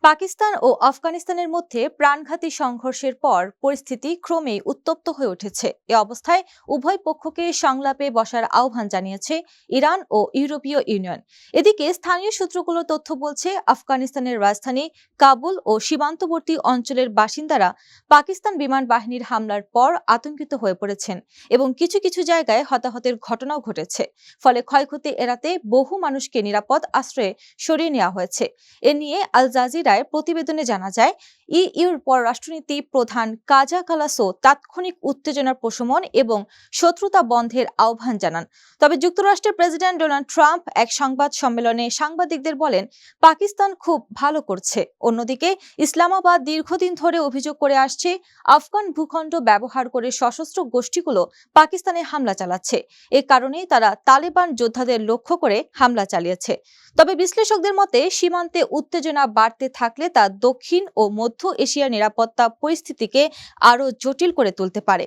পাকিস্তান ও আফগানিস্তানের মধ্যে প্রাণঘাতী সংঘর্ষের পর পরিস্থিতি ক্রমেই উত্তপ্ত হয়ে উঠেছে। এ অবস্থায় উভয় পক্ষকে সংলাপে বসার আহ্বান জানিয়েছে ইরান ও ইউরোপীয় ইউনিয়ন। এদিকে স্থানীয় সূত্রগুলো তথ্য বলছে, আফগানিস্তানের রাজধানী কাবুল ও সীমান্তবর্তী অঞ্চলের বাসিন্দারা পাকিস্তান বিমান বাহিনীর হামলার পর আতঙ্কিত হয়ে পড়েছেন এবং কিছু কিছু জায়গায় হতাহতের ঘটনাও ঘটেছে। ফলে ক্ষয়ক্ষতি এড়াতে বহু মানুষকে নিরাপদ আশ্রয়ে সরিয়ে নেওয়া হয়েছে। এ নিয়ে আল জাজিরায় প্রতিবেদনে জানা যায়, ইইউর পররাষ্ট্রনীতি প্রধান কাজা কালাসো তাৎক্ষণিক উত্তেজনার প্রশমন এবং শত্রুতা বন্ধের আহ্বান জানান। তবে যুক্তরাষ্ট্রের প্রেসিডেন্ট ডোনাল্ড ট্রাম্প এক সংবাদ সম্মেলনে সাংবাদিকদের বলেন, পাকিস্তান খুব ভালো করছে। অন্যদিকে ইসলামাবাদ দীর্ঘদিন ধরে অভিযোগ করে আসছে, আফগান ভূখণ্ড ব্যবহার করে সশস্ত্র গোষ্ঠীগুলো পাকিস্তানে হামলা চালাচ্ছে। এ কারণেই তারা তালেবান যোদ্ধাদের লক্ষ্য করে হামলা চালিয়েছে। তবে বিশ্লেষকদের মতে, সীমান্তে উত্তেজনা বাড়তে থাকলে তা দক্ষিণ ও মধ্য এশিয়ার নিরাপত্তা পরিস্থিতিকে আরও জটিল করে তুলতে পারে।